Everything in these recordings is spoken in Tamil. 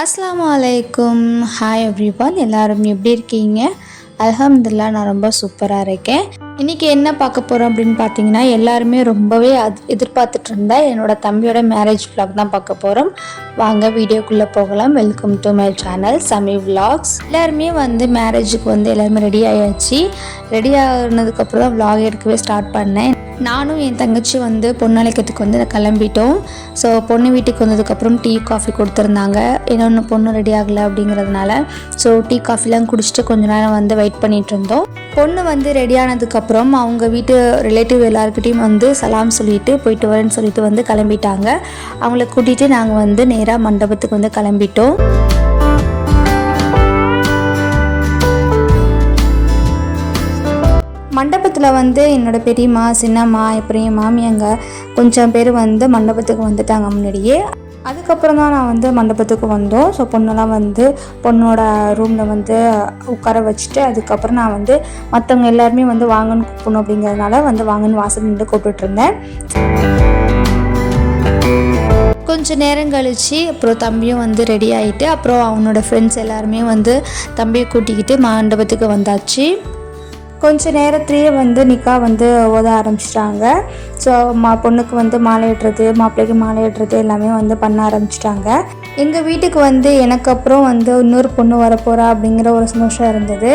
அஸ்ஸலாமு அலைக்கும். ஹாய் எவ்ரிவன், எல்லாரும் எப்படி இருக்கீங்க? அல்ஹம்துலில்லாஹ், நான் ரொம்ப சூப்பராக இருக்கேன். இன்றைக்கி என்ன பார்க்க போகிறோம் அப்படின்னு பார்த்தீங்கன்னா, எல்லாருமே ரொம்பவே எதிர்பார்த்துட்டு இருந்தேன் என்னோடய தம்பியோட மேரேஜ் vlog தான் பார்க்க போகிறோம். வாங்க வீடியோக்குள்ளே போகலாம். Welcome to my channel Sami vlogs. எல்லாருமே மேரேஜுக்கு எல்லாருமே ரெடி ஆயாச்சு. ரெடி ஆனதுக்கப்புறம் தான் vlog எடுக்கவே ஸ்டார்ட் பண்ணேன். நானும் என் தங்கச்சி பொண்ணழைக்கிறதுக்கு கிளம்பிட்டோம். ஸோ பொண்ணு வீட்டுக்கு வந்ததுக்கப்புறம் டீ காஃபி கொடுத்துருந்தாங்க. இன்னொன்று பொண்ணு ரெடி ஆகலை அப்படிங்கிறதுனால ஸோ டீ காஃபிலாம் குடிச்சிட்டு கொஞ்ச நேரம் வெயிட் பண்ணிகிட்டு இருந்தோம். பொண்ணு ரெடி ஆனதுக்கப்புறம் அவங்க வீட்டு ரிலேட்டிவ் எல்லாருக்கிட்டையும் சலாம் சொல்லிட்டு போயிட்டு வரேன்னு சொல்லிட்டு கிளம்பிட்டாங்க. அவங்கள கூட்டிகிட்டு நாங்கள் நேராக மண்டபத்துக்கு கிளம்பிட்டோம். மண்டபத்தில் என்னோடய பெரியம்மா, சின்னம்மா, அப்புறம் என் மாமியாங்க கொஞ்சம் பேர் மண்டபத்துக்கு வந்துட்டாங்க முன்னாடியே. அதுக்கப்புறம் தான் நான் மண்டபத்துக்கு வந்தோம். ஸோ பொண்ணெல்லாம் பொண்ணோட ரூமில் உட்கார வச்சுட்டு அதுக்கப்புறம் நான் மற்றவங்க எல்லாருமே வாங்கன்னு கூப்பிடணும் அப்படிங்கிறதுனால வாங்கன்னு வாசல் நின்று கூப்பிட்டுருந்தேன். கொஞ்சம் நேரம் கழித்து அப்புறம் தம்பியும் ரெடி ஆகிட்டு அப்புறம் அவனோட ஃப்ரெண்ட்ஸ் எல்லாருமே தம்பியை கூட்டிக்கிட்டு மண்டபத்துக்கு வந்தாச்சு. கொஞ்சம் நேரத்துலேயே நிக்கா ஓத ஆரம்பிச்சிட்டாங்க. ஸோ பொண்ணுக்கு மாலை இடுறது, மாப்பிள்ளைக்கு மாலை இடுறது எல்லாமே பண்ண ஆரம்பிச்சிட்டாங்க. எங்கள் வீட்டுக்கு எனக்கு அப்புறம் இன்னொரு பொண்ணு வரப்போகிறா அப்படிங்கிற ஒரு சந்தோஷம் இருந்தது.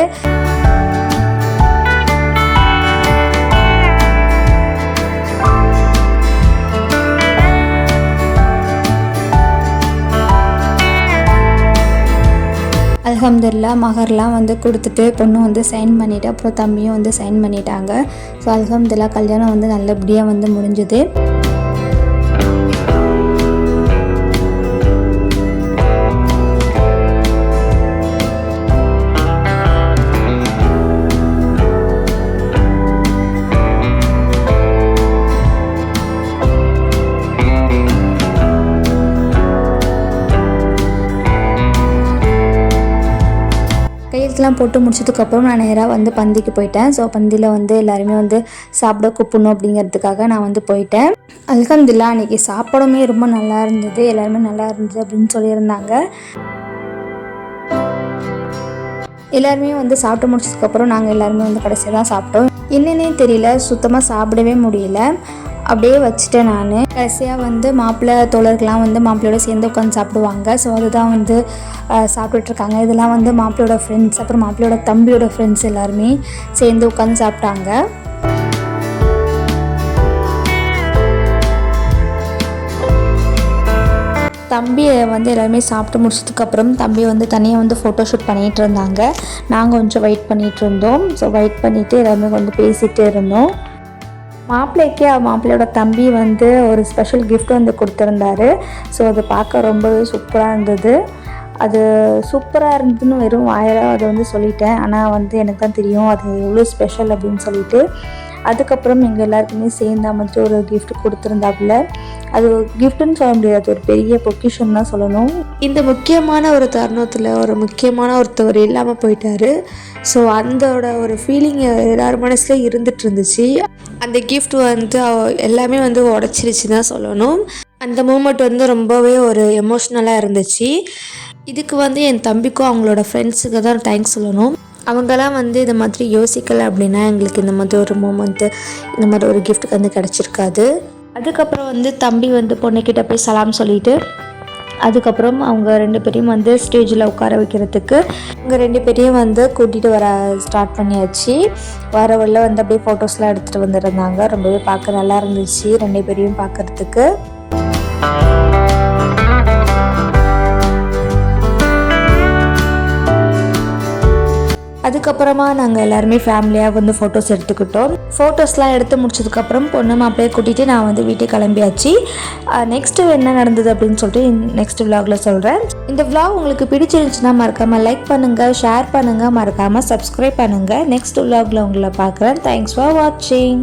அல்ஹம்துலில்லாஹ் மகர்லாம் கொடுத்துட்டு பொண்ணு சைன் பண்ணிவிட்டு அப்புறம் தம்பியும் சைன் பண்ணிட்டாங்க. ஸோ அல்ஹம்துலில்லாஹ் கல்யாணம் நல்லபடியாக முடிஞ்சுது. கையெழுத்துலாம் போட்டு முடிச்சதுக்கப்புறம் நான் நேராக பந்திக்கு போயிட்டேன். ஸோ பந்தியில் எல்லாருமே சாப்பிட கூப்பிடணும் அப்படிங்கிறதுக்காக நான் போயிட்டேன். அல்ஹம்துலில்லாஹ் அன்றைக்கி சாப்பாடுமே ரொம்ப நல்லா இருந்தது. எல்லாருமே நல்லா இருந்தது அப்படின்னு சொல்லியிருந்தாங்க. எல்லாருமே சாப்பிட்டு முடிச்சதுக்கப்புறம் நாங்கள் எல்லாருமே கடைசியாக தான் சாப்பிட்டோம். என்னன்னே தெரியல, சுத்தமாக சாப்பிடவே முடியல. அப்படியே வச்சுட்டேன் நான். கடைசியாக மாப்பிள்ளை தோழர்கள்லாம் மாப்பிள்ளையோட சேர்ந்து உட்காந்து சாப்பிடுவாங்க. ஸோ அதுதான் சாப்பிட்டுட்ருக்காங்க. இதெல்லாம் மாப்பிள்ளையோட ஃப்ரெண்ட்ஸ், அப்புறம் மாப்பிள்ளையோட தம்பியோட ஃப்ரெண்ட்ஸ் எல்லாருமே சேர்ந்து உட்காந்து சாப்பிட்டாங்க. தம்பியை எல்லாருமே சாப்பிட்டு முடிச்சதுக்கப்புறம் தம்பி தனியாக ஃபோட்டோ ஷூட் பண்ணிகிட்டு இருந்தாங்க. நாங்கள் கொஞ்சம் வெயிட் பண்ணிகிட்டு இருந்தோம். ஸோ வெயிட் பண்ணிவிட்டு எல்லாருமே பேசிகிட்டு இருந்தோம். மாப்பிள்ளைக்கு மாப்பிள்ளையோட தம்பி ஒரு ஸ்பெஷல் கிஃப்ட் கொடுத்துருந்தாரு. ஸோ அது பார்க்க ரொம்பவே சூப்பராக இருந்தது. அது சூப்பராக இருந்ததுன்னு வெறும் வாயிலாக அதை சொல்லிட்டேன். ஆனால் எனக்கு தான் தெரியும் அது எவ்வளோ ஸ்பெஷல் அப்படின்னு சொல்லிட்டு. அதுக்கப்புறம் எங்கள் எல்லாருக்குமே சேர்ந்து ஒரு கிஃப்ட் கொடுத்துருந்தாப்புல. அது கிஃப்ட்டுன்னு சொல்ல முடியாது, ஒரு பெரிய பொக்கிஷன் தான் சொல்லணும். இந்த முக்கியமான ஒரு தருணத்தில் ஒரு முக்கியமான ஒருத்தவர் இல்லாமல் போயிட்டாரு. ஸோ அந்தோட ஒரு ஃபீலிங் எல்லார் மனசுலேயும் இருந்துகிட்டு இருந்துச்சு. அந்த கிஃப்ட் எல்லாமே உடச்சிருச்சு தான் சொல்லணும். அந்த மூமெண்ட் ரொம்பவே ஒரு எமோஷ்னலாக இருந்துச்சு. இதுக்கு என் தம்பிக்கும் அவங்களோட ஃப்ரெண்ட்ஸுக்கு தான் தேங்க்ஸ் சொல்லணும். அவங்களாம் இது மாதிரி யோசிக்கலை அப்படின்னா எங்களுக்கு இந்த மாதிரி ஒரு மூமெண்ட்டு, இந்த மாதிரி ஒரு கிஃப்ட்டுக்கு கிடச்சிருக்காது. அதுக்கப்புறம் தம்பி பொண்ணுக்கிட்ட போய் சலாம் சொல்லிவிட்டு அதுக்கப்புறம் அவங்க ரெண்டு பேரையும் ஸ்டேஜில் உட்கார வைக்கிறதுக்கு அவங்க ரெண்டு பேரையும் கூட்டிகிட்டு வர ஸ்டார்ட் பண்ணியாச்சு. வர வழியில் அப்படியே ஃபோட்டோஸ்லாம் எடுத்துகிட்டு வந்துருந்தாங்க. ரொம்பவே பார்க்க நல்லா இருந்துச்சு ரெண்டு பேரையும் பார்க்குறதுக்கு. அதுக்கப்புறமா நாங்கள் எல்லாருமே ஃபேமிலியாக ஃபோட்டோஸ் எடுத்துக்கிட்டோம். ஃபோட்டோஸ்லாம் எடுத்து முடிச்சதுக்கப்புறம் பொண்ணு மாப்பிள்ளையை கூட்டிகிட்டு நான் வீட்டுக்கு கிளம்பியாச்சு. நெக்ஸ்ட்டு என்ன நடந்தது அப்படின்னு சொல்லிட்டு நெக்ஸ்ட் விலாகில் சொல்கிறேன். இந்த விலாக் உங்களுக்கு பிடிச்சிருந்துச்சுன்னா மறக்காமல் லைக் பண்ணுங்கள், ஷேர் பண்ணுங்கள், மறக்காமல் சப்ஸ்கிரைப் பண்ணுங்கள். நெக்ஸ்ட் விலாகில் உங்களை பார்க்குறேன். தேங்க்ஸ் ஃபார் வாட்சிங்.